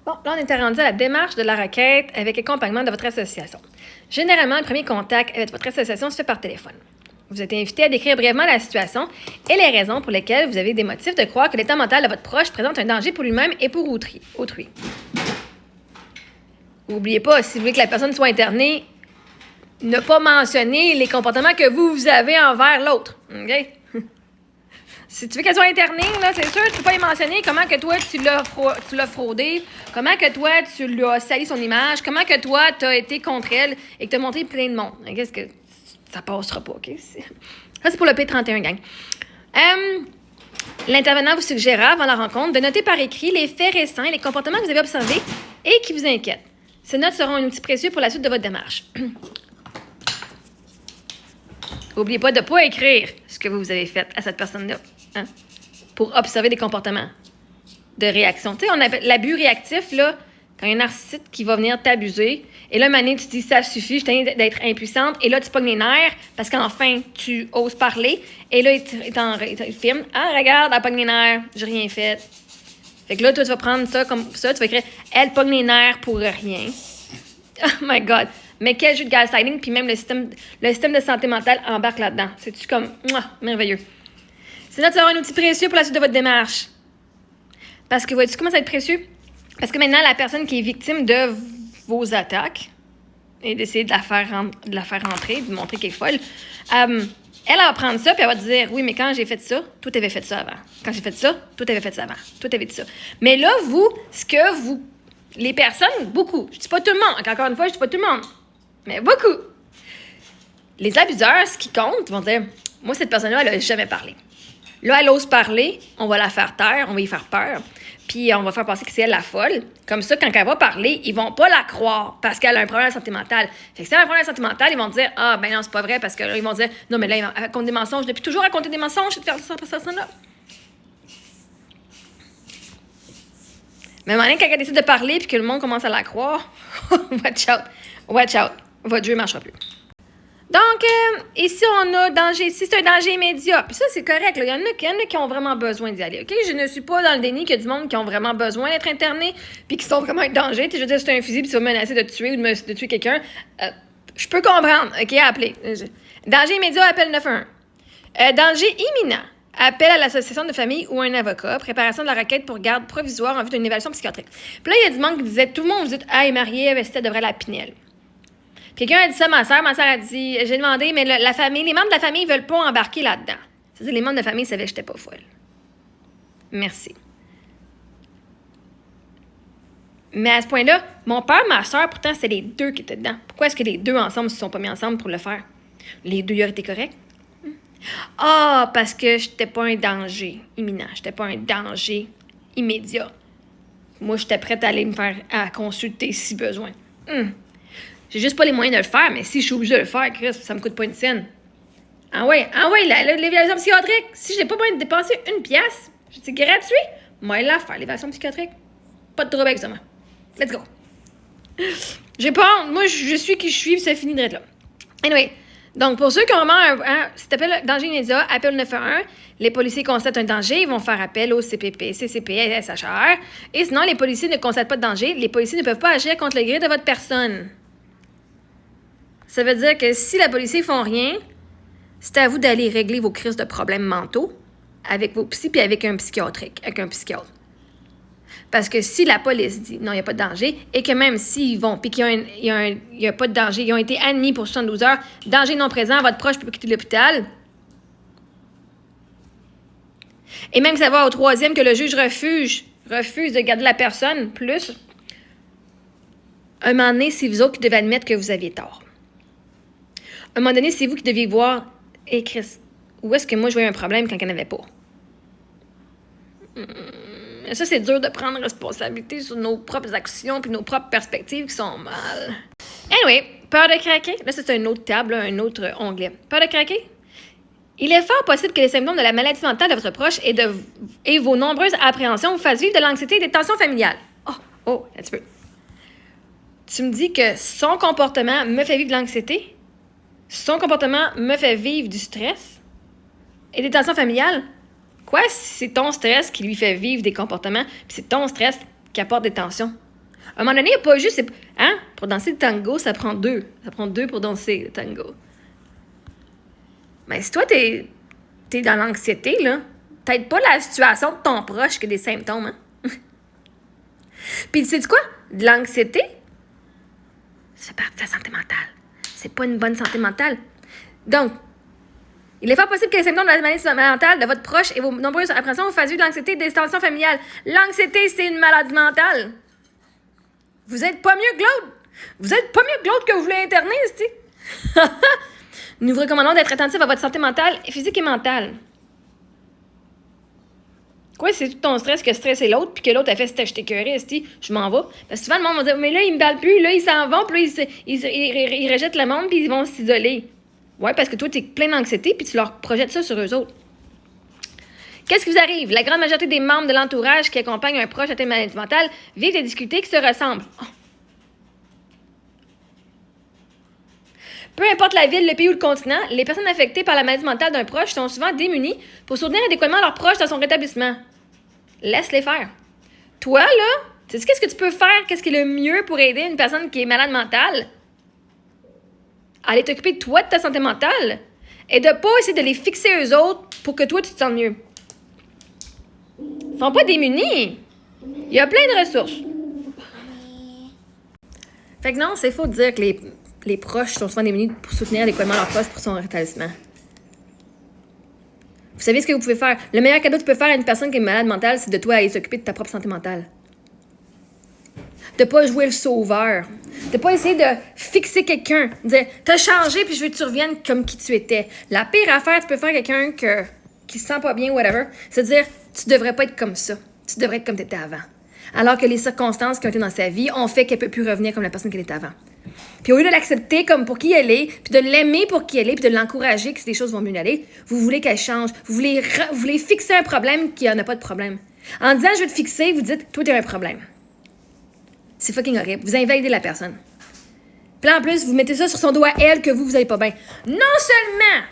Bon, là, on était rendu à la démarche de la requête avec accompagnement de votre association. Généralement, le premier contact avec votre association se fait par téléphone. Vous êtes invité à décrire brièvement la situation et les raisons pour lesquelles vous avez des motifs de croire que l'état mental de votre proche présente un danger pour lui-même et pour autrui. N'oubliez pas, si vous voulez que la personne soit internée, ne pas mentionner les comportements que vous avez envers l'autre. OK? Si tu veux qu'elle soit internée, là, c'est sûr, tu ne peux pas y mentionner comment que toi, tu l'as fraudé, comment que toi, tu lui as sali son image, comment que toi, tu as été contre elle et que tu as montré plein de monde. Qu'est-ce que ça passera pas, OK? Ça, c'est pour le P31, gang. L'intervenant vous suggérera, avant la rencontre, de noter par écrit les faits récents et les comportements que vous avez observés et qui vous inquiètent. Ces notes seront un outil précieux pour la suite de votre démarche. N'oubliez pas de ne pas écrire ce que vous avez fait à cette personne-là. Hein, pour observer des comportements de réaction. Tu sais, on appelle l'abus réactif, là, quand il y a un narcissique qui va venir t'abuser, et là, Mané, tu te dis, ça suffit, je t'ai d'être impuissante, et là, tu pognes les nerfs, parce qu'enfin, tu oses parler, et là, il filme, ah, regarde, elle pogne les nerfs, j'ai rien fait. Fait que là, toi, tu vas prendre ça comme ça, tu vas écrire, elle pogne les nerfs pour rien. Oh my God! Mais quel jeu de gaslighting, puis même le système de santé mentale embarque là-dedans. C'est-tu comme, merveilleux. Ces notes seront un outil précieux pour la suite de votre démarche. Parce que, vois-tu comment ça va être précieux? Parce que maintenant, la personne qui est victime de vos attaques, et d'essayer de la faire rentrer, de montrer qu'elle est folle, elle va prendre ça, puis elle va te dire, oui, mais quand j'ai fait ça, toi, t'avais fait ça avant. Quand j'ai fait ça, toi, t'avais fait ça avant. Toi, t'avais dit ça. Mais là, les personnes, beaucoup, je dis pas tout le monde, encore une fois, je dis pas tout le monde, mais beaucoup. Les abuseurs, ce qui compte, vont dire, moi, cette personne-là, elle a jamais parlé. Là, elle ose parler, on va la faire taire, on va y faire peur, puis on va faire penser que c'est elle la folle. Comme ça, quand elle va parler, ils vont pas la croire parce qu'elle a un problème de santé mentale. Fait que si elle a un problème de santé mentale, ils vont dire « Ah, ben non, c'est pas vrai » parce que là, ils vont dire « Non, mais là, elle raconte des mensonges. Depuis toujours raconter des mensonges, c'est de faire ça pour cette personne-là. » Mais à un moment donné, quand elle décide de parler puis que le monde commence à la croire, watch out, votre jeu ne marchera plus. Donc, ici, on a danger. Si c'est un danger immédiat, puis ça, c'est correct. Là. Il y en a qui ont vraiment besoin d'y aller. OK? Je ne suis pas dans le déni qu'il y a du monde qui ont vraiment besoin d'être internés puis qui sont vraiment en danger. Je veux dire, si c'est un fusil puis tu vas menacer de te tuer ou de tuer quelqu'un, je peux comprendre. OK? Appeler. Danger immédiat, appelle 911. Danger imminent. Appel à l'association de famille ou un avocat. Préparation de la requête pour garde provisoire en vue d'une évaluation psychiatrique. Puis là, il y a du monde qui disait, tout le monde vous dit, ah, elle est mariée, elle devrait la Pinel. Quelqu'un a dit ça à ma soeur a dit, j'ai demandé, mais les membres de la famille ne veulent pas embarquer là-dedans. C'est-à-dire, les membres de la famille savaient que je n'étais pas folle. Merci. Mais à ce point-là, mon père, ma soeur, pourtant, c'est les deux qui étaient dedans. Pourquoi est-ce que les deux ensemble ne se sont pas mis ensemble pour le faire? Les deux, ils auraient été corrects? Ah, parce que je n'étais pas un danger imminent. Je n'étais pas un danger immédiat. Moi, j'étais prête à aller me faire consulter si besoin. J'ai juste pas les moyens de le faire, mais si je suis obligée de le faire, Chris, ça me coûte pas une scène. Ah ouais, l'évaluation psychiatrique. Si j'ai pas besoin de dépenser une pièce, c'est gratuit, moi, la faire, l'évaluation psychiatrique. Pas de trouble avec ça, moi. Let's go. J'ai pas honte. Moi, je suis qui je suis, puis ça finit d'être là. Anyway, donc pour ceux qui ont vraiment si t'appelles danger immédiat, appelle 911. Les policiers constatent un danger, ils vont faire appel au CPP, CCP, SHR. Et sinon, les policiers ne constatent pas de danger. Les policiers ne peuvent pas agir contre le gré de votre personne. Ça veut dire que si la police ne font rien, c'est à vous d'aller régler vos crises de problèmes mentaux avec vos psys puis avec un psychiatre. Parce que si la police dit non, il n'y a pas de danger, et que même s'ils vont puis qu'il y a pas de danger, ils ont été admis pour 72 heures, danger non présent, votre proche peut quitter l'hôpital. Et même ça va au troisième que le juge refuse de garder la personne, plus, un moment donné, c'est vous autres qui devez admettre que vous aviez tort. À un moment donné, c'est vous qui deviez voir, hey Chris, où est-ce que moi je voyais un problème quand il n'y en avait pas? Ça, c'est dur de prendre responsabilité sur nos propres actions puis nos propres perspectives qui sont mal. Anyway, peur de craquer. Là, c'est une autre table, là, un autre onglet. Peur de craquer? Il est fort possible que les symptômes de la maladie mentale de votre proche et vos nombreuses appréhensions vous fassent vivre de l'anxiété et des tensions familiales. Oh, un petit peu. Tu me dis que son comportement me fait vivre de l'anxiété? Son comportement me fait vivre du stress et des tensions familiales? Quoi si c'est ton stress qui lui fait vivre des comportements, puis c'est ton stress qui apporte des tensions? À un moment donné, il n'y a pas juste... Hein? Pour danser le tango, ça prend deux. Ça prend deux pour danser le tango. Mais si toi, t'es dans l'anxiété, là, t'aides pas la situation de ton proche que des symptômes, hein? Puis, tu sais quoi? De l'anxiété, ça fait partie de la santé mentale. C'est pas une bonne santé mentale. Donc, il est fort possible que les symptômes de la maladie mentale de votre proche et vos nombreuses appréhensions vous fassent vivre de l'anxiété et des tensions familiales. L'anxiété, c'est une maladie mentale. Vous êtes pas mieux que l'autre. Vous êtes pas mieux que l'autre que vous voulez interner, c'est. Nous vous recommandons d'être attentif à votre santé mentale, physique et mentale. Quoi, c'est tout ton stress que stresser l'autre, puis que l'autre a fait « je t'écœuré, je m'en vais ». Parce que souvent, le monde va dire « mais là, ils me parlent plus, là, ils s'en vont, puis là, ils rejettent le monde, puis ils vont s'isoler ». Ouais, parce que toi, t'es plein d'anxiété, puis tu leur projettes ça sur eux autres. Qu'est-ce qui vous arrive? La grande majorité des membres de l'entourage qui accompagnent un proche atteint de maladie mentale vivent des difficultés qui se ressemblent. Oh. Peu importe la ville, le pays ou le continent, les personnes affectées par la maladie mentale d'un proche sont souvent démunies pour soutenir adéquatement leur proche dans son rétablissement. Laisse-les faire. Toi, là, tu sais qu'est-ce que tu peux faire? Qu'est-ce qui est le mieux pour aider une personne qui est malade mentale? Aller t'occuper de toi, de ta santé mentale, et de pas essayer de les fixer eux autres pour que toi, tu te sentes mieux. Ils sont pas démunis. Il y a plein de ressources. Fait que non, c'est faux de dire que les proches sont souvent démunis pour soutenir adéquatement leur proche pour son rétablissement. Vous savez ce que vous pouvez faire? Le meilleur cadeau que tu peux faire à une personne qui est malade mentale, c'est de toi aller s'occuper de ta propre santé mentale. De pas jouer le sauveur. De pas essayer de fixer quelqu'un. De dire, t'as changé puis je veux que tu reviennes comme qui tu étais. La pire affaire, tu peux faire à quelqu'un qui se sent pas bien, whatever, c'est de dire, tu devrais pas être comme ça. Tu devrais être comme t'étais avant. Alors que les circonstances qui ont été dans sa vie ont fait qu'elle peut plus revenir comme la personne qu'elle était avant. Puis au lieu de l'accepter comme pour qui elle est, puis de l'aimer pour qui elle est, puis de l'encourager que les choses vont mieux aller, vous voulez qu'elle change. Vous voulez fixer un problème qui en a pas de problème. En disant, je veux te fixer, vous dites, toi, t'as un problème. C'est fucking horrible. Vous invalidez la personne. Puis là, en plus, vous mettez ça sur son doigt, elle, que vous allez pas bien. Non seulement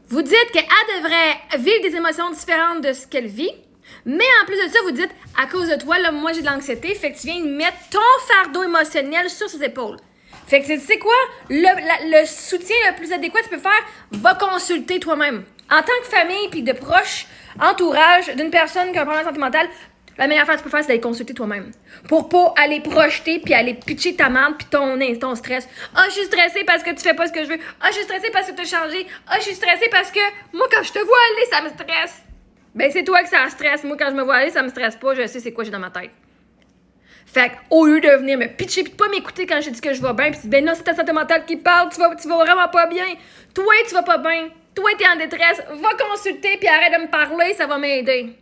vous dites qu'elle devrait vivre des émotions différentes de ce qu'elle vit, mais en plus de ça, vous dites, à cause de toi, là, moi, j'ai de l'anxiété, fait que tu viens mettre ton fardeau émotionnel sur ses épaules. Fait que tu sais quoi? Le soutien le plus adéquat que tu peux faire, va consulter toi-même. En tant que famille puis de proche entourage d'une personne qui a un problème de santé mentale, la meilleure affaire que tu peux faire, c'est d'aller consulter toi-même. Pour pas aller projeter puis aller pitcher ta merde puis ton stress. Ah, je suis stressée parce que tu fais pas ce que je veux. Ah, je suis stressée parce que tu as changé. Ah, je suis stressée parce que moi, quand je te vois aller, ça me stresse. Ben, c'est toi que ça stresse. Moi, quand je me vois aller, ça me stresse pas. Je sais c'est quoi j'ai dans ma tête. Fait au lieu de venir me pitcher pis de pas m'écouter quand je dis que je vais bien, pis ben non, c'est ta santé mentale qui parle, tu vas vraiment pas bien. Toi, tu vas pas bien. Toi, t'es en détresse. Va consulter puis arrête de me parler, ça va m'aider.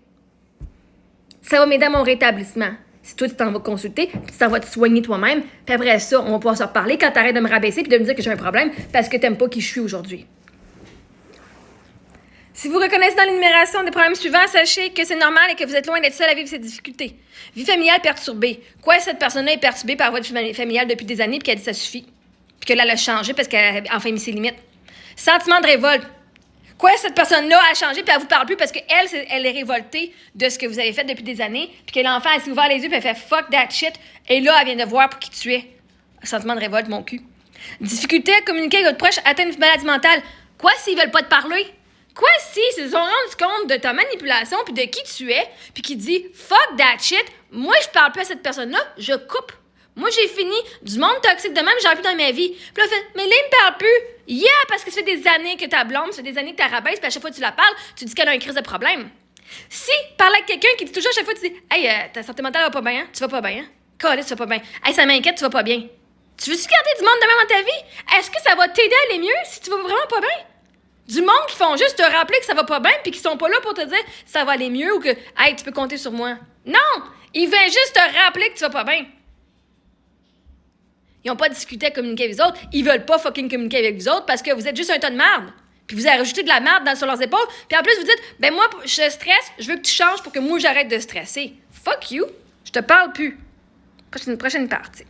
Ça va m'aider à mon rétablissement. Si toi, tu t'en vas consulter, puis tu t'en vas te soigner toi-même, puis après ça, on va pouvoir se reparler quand t'arrêtes de me rabaisser puis de me dire que j'ai un problème parce que t'aimes pas qui je suis aujourd'hui. Si vous reconnaissez dans l'énumération des problèmes suivants, sachez que c'est normal et que vous êtes loin d'être seul à vivre ces difficultés. Vie familiale perturbée. Quoi, cette personne-là est perturbée par votre vie familiale depuis des années puis qu'elle dit ça suffit. Puis qu'elle a changé parce qu'elle a enfin mis ses limites. Sentiment de révolte. Quoi, cette personne-là a changé puis elle vous parle plus parce qu'elle, elle est révoltée de ce que vous avez fait depuis des années puis que l'enfant, elle s'est ouvert les yeux puis elle fait « fuck that shit » et là, elle vient de voir pour qui tu es. Sentiment de révolte, mon cul. Difficulté à communiquer avec votre proche atteint une maladie mentale. Quoi, s'ils veulent pas te parler? Quoi si ils se sont rendus compte de ta manipulation puis de qui tu es puis qui dit « fuck that shit », moi, je parle plus à cette personne-là, je coupe. Moi, j'ai fini. Du monde toxique de même, j'en ai plus dans ma vie. Puis là, fait, mais là, il me parle plus. Yeah, parce que ça fait des années que t'as blonde, ça fait des années que t'as rabaisse, puis à chaque fois que tu la parles, tu dis qu'elle a une crise de problème. Si, parler avec quelqu'un qui dit toujours à chaque fois, tu dis, hey, ta santé mentale va pas bien, hein? Tu vas pas bien, hein? Caliste, tu vas pas bien. Hey, ça m'inquiète, tu vas pas bien. Tu veux-tu garder du monde de même dans ta vie? Est-ce que ça va t'aider à aller mieux si tu vas vraiment pas bien? Du monde qui font juste te rappeler que ça va pas bien, puis qui sont pas là pour te dire ça va aller mieux ou que, hey, tu peux compter sur moi. Non! Ils viennent juste te rappeler que tu vas pas bien. Ils n'ont pas discuté à communiquer avec vous autres. Ils veulent pas fucking communiquer avec vous autres parce que vous êtes juste un tas de merde. Puis vous avez rajouté de la merde sur leurs épaules. Puis en plus, vous dites, ben moi, je stresse, je veux que tu changes pour que moi, j'arrête de stresser. Fuck you. Je te parle plus. Prochaine partie.